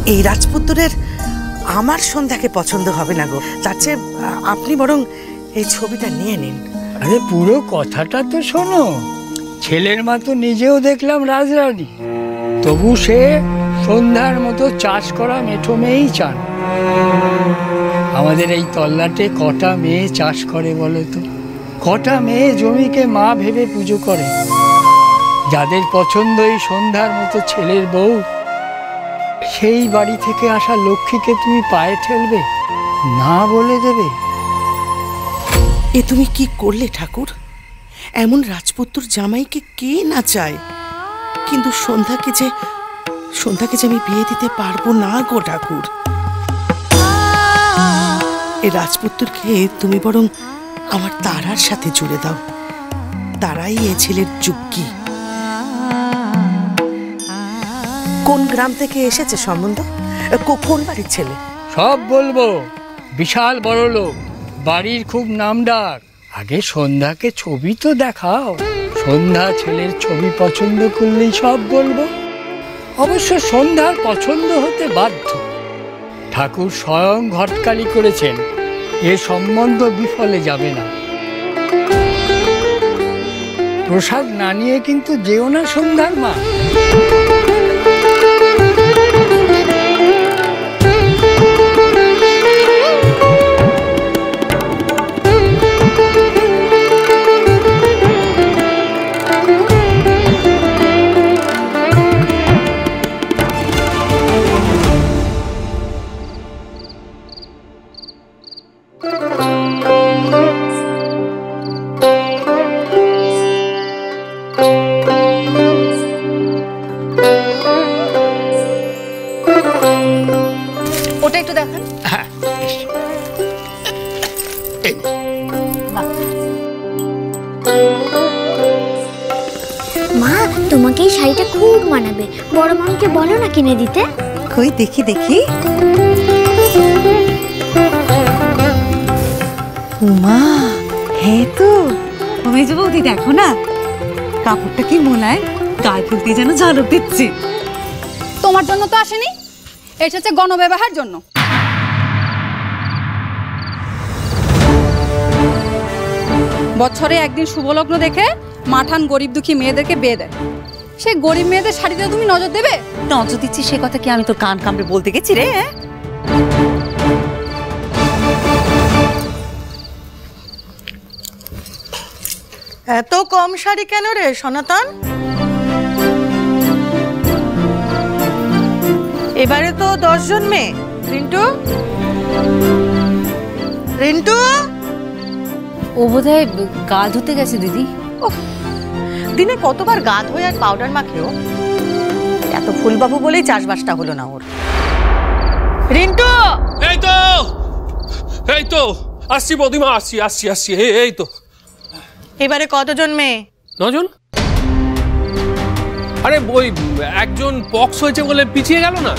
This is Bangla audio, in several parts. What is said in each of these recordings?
এই রাজপুত্রের আমার সন্ধ্যাকে পছন্দ হবে না গো, তার চেয়ে আপনি বরং এই ছবিটা নিয়ে নিন। আরে পুরো কথাটা তো শোনো। ছেলের মা তো নিজেও দেখলাম রাজরানী, তবু সে সন্ধ্যার মতো চাষ করা মেঠো মেয়েই চান। আমাদের এই তল্লাটে কটা মেয়ে চাষ করে বলো তো? কটা মেয়ে জমিকে মা ভেবে পুজো করে? যাদের পছন্দ এই সন্ধ্যার মতো ছেলের বউ, সেই বাড়ি থেকে আসা লক্ষ্মীকে তুমি পায়ে ঠেলবে, না বলে দেবে? এ তুমি কি করলে ঠাকুর? এমন রাজপুত্র জামাইকে কে না চায়, কিন্তু সন্ধ্যাকে যে আমি বিয়ে দিতে পারবো না গো ঠাকুর। এই রাজপুত্রকে তুমি বরং আমার তারার সাথে জুড়ে দাও, তারাই এ ছেলের যোগ্যী। কোন গ্রাম থেকে এসেছে সম্বন্ধ? কোন বাড়ির ছেলে? সব বলবো। বিশাল বড় লোক, বাড়ির খুব নামডাক। আগে সন্ধ্যাকে ছবি তো দেখাও। সন্ধ্যা ছেলের ছবি পছন্দ করলেই সব বলবো। অবশ্য সন্ধ্যার পছন্দ হতে বাধ্য। ঠাকুর স্বয়ং ঘটকালি করেছেন, এ সম্বন্ধ বিফলে যাবে না। প্রসাদ না নিয়ে কিন্তু যেও না সন্ধ্যার মা। ওটা একটু দেখান। মা, তোমাকে এই শাড়িটা খুব মানাবে, বড় মাকে বলো না কিনে দিতে। কই দেখি দেখি। মা, হ্যাঁ তো মেজো বৌদি, দেখো না কাপড়টা কি মোলায়, গায়ে ফুল দিয়ে যেন ঝালক দিচ্ছে। তোমার জন্য তো আসেনি, এসেছে গণব্যবহার জন্য। বছরে একদিন শুভলগ্ন দেখে মাঠান গরিব দুঃখী মেয়েদেরকে বিয়ে দেয়। সে গরিব মেয়েদের শাড়িতে তুমি নজর দেবে? নজর দিচ্ছি সে কথা কি আমি তোর কান কামড়ে বলতে গেছি রে? এত কম শাড়ি কেন রে সনাতন? এবারে তো 10 জন মেয়ে। রিন্টু, রিন্টু, ও বোধহয় গা ধুতে গেছে দিদি। দিনে কতবার গা ধোয় আর পাউডার মাখেও, এত ফুলবাবু বলেই চাষবাসটা হলো না ওর। রিন্টু, এই তো আসছি বৌদিমা, আসছি। এই তো। এবারে কতজন মেয়ে? 9 জন। আরে ওই একজন পক্স হয়েছে বলে পিছিয়ে গেল না।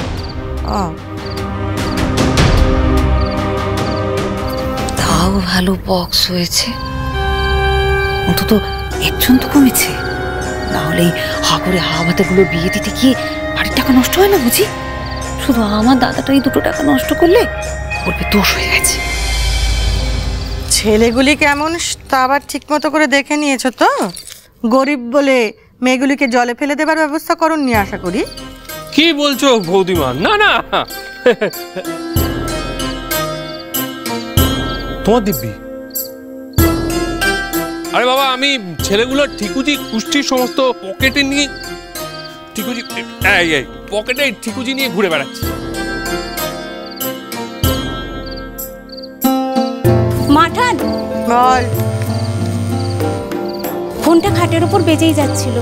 তাও ভালো পক্স হয়েছে, অন্তত একজন তো কমেছে। না হলে হাগরে হাওয়াতেগুলো বিয়ে দিতে গিয়ে বাড়ির টাকা নষ্ট হয় না বুঝি? শুধু আমার দাদাটা এই 2 টাকা নষ্ট করলে বলবে দোষ হয়ে গেছে। ছেলেগুলি কেমন তা আবার ঠিক মতো করে দেখে নিয়েছো তো? গরিব বলে মেয়েগুলিকে জলে ফেলে দেবার ব্যবস্থা করুননি আশা করি। কি বলছো বৌদিমা? না তোমার দিব্যি। আরে বাবা, আমি ছেলেগুলোর ঠিকুজি কুষ্টির সমস্ত পকেটে নিয়ে ঠিকুজি নিয়ে ঘুরে বেড়াচ্ছি। মাঠান, বল। ফোনটা খাটের উপর বেজেই যাচ্ছিল।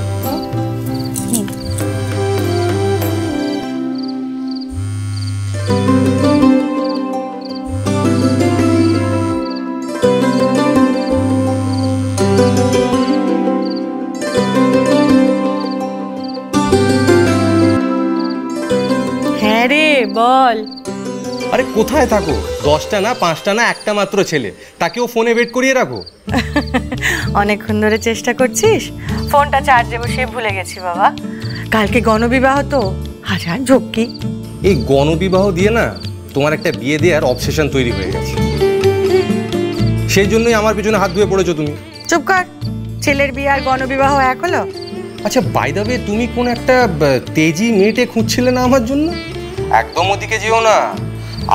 হ্যাঁ রে, বল। আরে কোথায় থাকো? 10টা না 5টা না একটা মাত্র ছেলে, তাকেও ফোনে ওয়েট করিয়ে রাখো? অনেকক্ষণ ধরে চেষ্টা করছিস? ফোনটা চার্জে বসিয়ে ভুলে গেছি বাবা। কালকে গণবিবাহ তো, হাজার ঝক্কি। এই গণবিবাহ দিয়ে না তোমার একটা বিয়ে দেওয়ার অবসেশন তৈরি হয়ে গেছে, সেই জন্যই আমার পিছনে হাত ধুয়ে পড়েছো তুমি। চুপ কর, ছেলের বিয়ে আর গণবিবাহ এক হলো? আচ্ছা বাই দ্য ওয়ে, তুমি কোন একটা তেজি মেয়েটে খুঁজছিলে না আমার জন্য? একদম ওদিকে যেও না,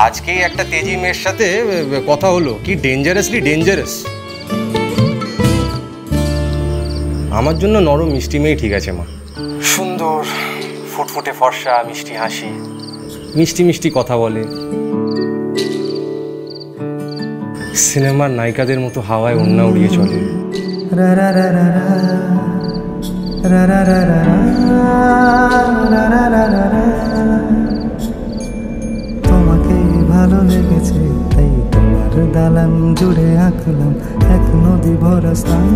আজকেই একটা তেজি মেয়ের সাথে কথা হলো, কি ডেঞ্জারাসলি ডেঞ্জারাস। আমার জন্য নরম মিষ্টি মেয়ে ঠিক আছে মা, সুন্দর ফুটফুটে ফর্সা, মিষ্টি হাসি, মিষ্টি মিষ্টি কথা বলে, সিনেমার নায়িকাদের মতো হাওয়ায় ওড়না উড়িয়ে চলে। তোমাকে ভালো লেগেছে তাই তোমার দালান জুড়ে আঁকলাম এক নদী ভরা স্থান।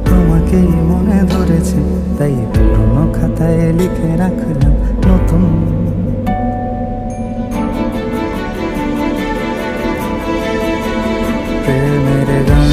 তোমাকেই মনে ধরেছে তাই পুরনো খাতায় লিখে রাখলাম নতুন। প্রেমের গান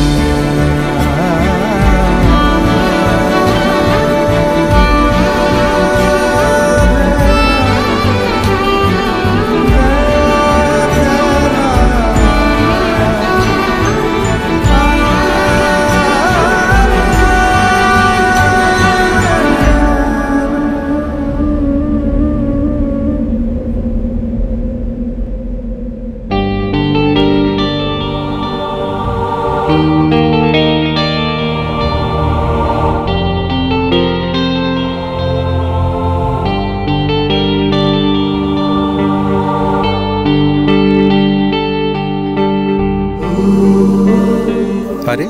আরে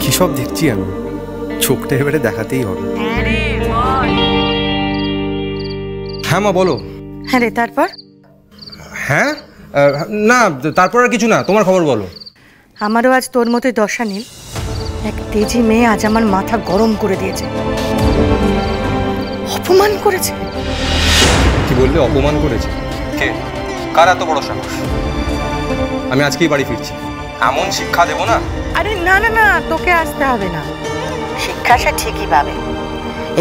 কি সব দেখছি আমি, চোখটা এবারে দেখাতেই হবে। হ্যাঁ মা বলো। হ্যাঁ রে, তারপর? হ্যাঁ না, তারপর আর কিছু না, তোমার খবর বলো। আমারও আজ তোর মতোই দশা নীল। এক তেজি মেয়ে আজ আমার মাথা গরম করে দিয়েছে, অপমান করেছে। কি বললে? অপমান করেছে? কে? কার এত বড় সাহস? আমি আজকেই বাড়ি ফিরছি, এমন শিক্ষা দেবো না। আরে না না না, তোকে আসতে হবে না, শিক্ষা সে ঠিকই পাবে।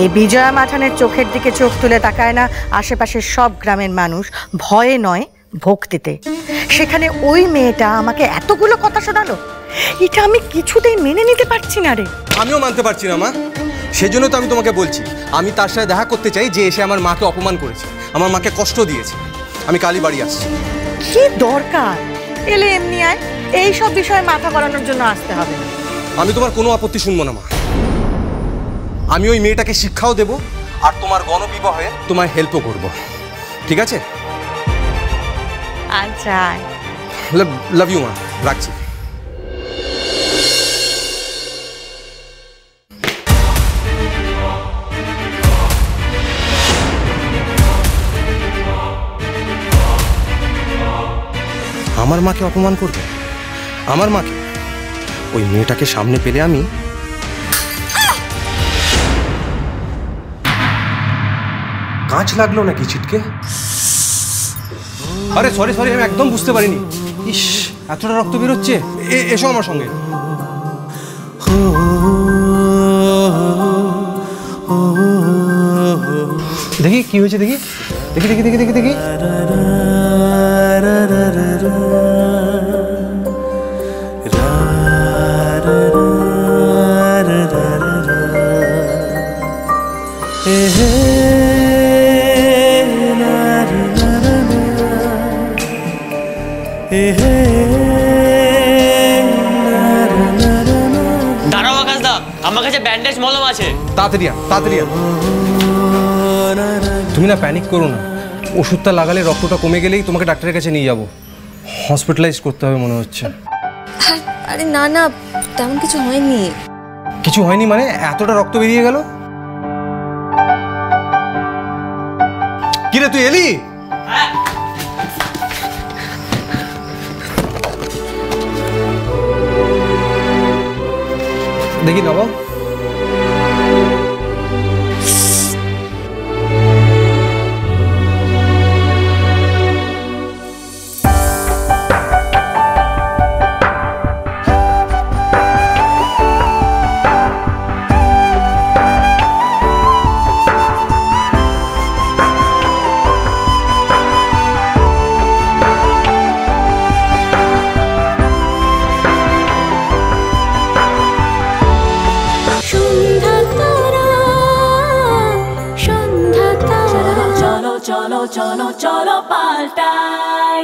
এই বিজয়া মাঠানের চোখের দিকে চোখ তুলে তাকায় না আশেপাশের সব গ্রামের মানুষ, ভয়ে নয় ভক্তিতে। সেখানে ওই মেয়েটা আমাকে এতগুলো কথা শোনালো, এটা আমি কিছুতেই মেনে নিতে পারছি না রে। আমিও মানতে পারছি না মা, সেজন্য তো আমি তোমাকে বলছি আমি তার সাথে দেখা করতে চাই যে এসে আমার মাকে অপমান করেছে, আমার মাকে কষ্ট দিয়েছে। আমি কালই বাড়ি আসছি। কি দরকার? এলে এমনি আয়, এই সব বিষয়ে মাথা গলানোর জন্য আসতে হবে না। আমি তোমার কোনো আপত্তি শুনবো না মা, আমি ওই মেয়েটাকে শিক্ষাও দেব আর তোমার গণবিবাহে তোমার হেল্পও করব, ঠিক আছে? আচ্ছা, লাভ ইউ মা, রাখছি। আমার মাকে অপমান করবে? আমার মাকে? ওই মেয়েটাকে সামনে পেলে আমি কাঁচ লাগলো নাকি ছিটকে? আরে সরি সরি, আমি একদম বুঝতে পারিনি। ইস, এতটা রক্ত বেরোচ্ছে। এসো আমার সঙ্গে। দেখি কি হয়েছে, দেখি দেখি দেখি দেখি দেখি দেখি। দাঁড়াও আকাশদা, আমার কাছে ব্যান্ডেজ মলম আছে। তাড়াতাড়ি আন, তাড়াতাড়ি আন। তুমি না প্যানিক করো না, ওষুধটা লাগালে রক্তটা কমে গেলেই তোমাকে ডাক্তারের কাছে নিয়ে যাবো। হসপিটালাইজ করতে হবে মনে হচ্ছে। আরে না না, তেমন কিছু হয়নি। কিছু হয়নি মানে? এতটা রক্ত বেরিয়ে গেল? কিরে তুই এলি? দেখি নবাব। চলো চলো চলো পাল্টাই।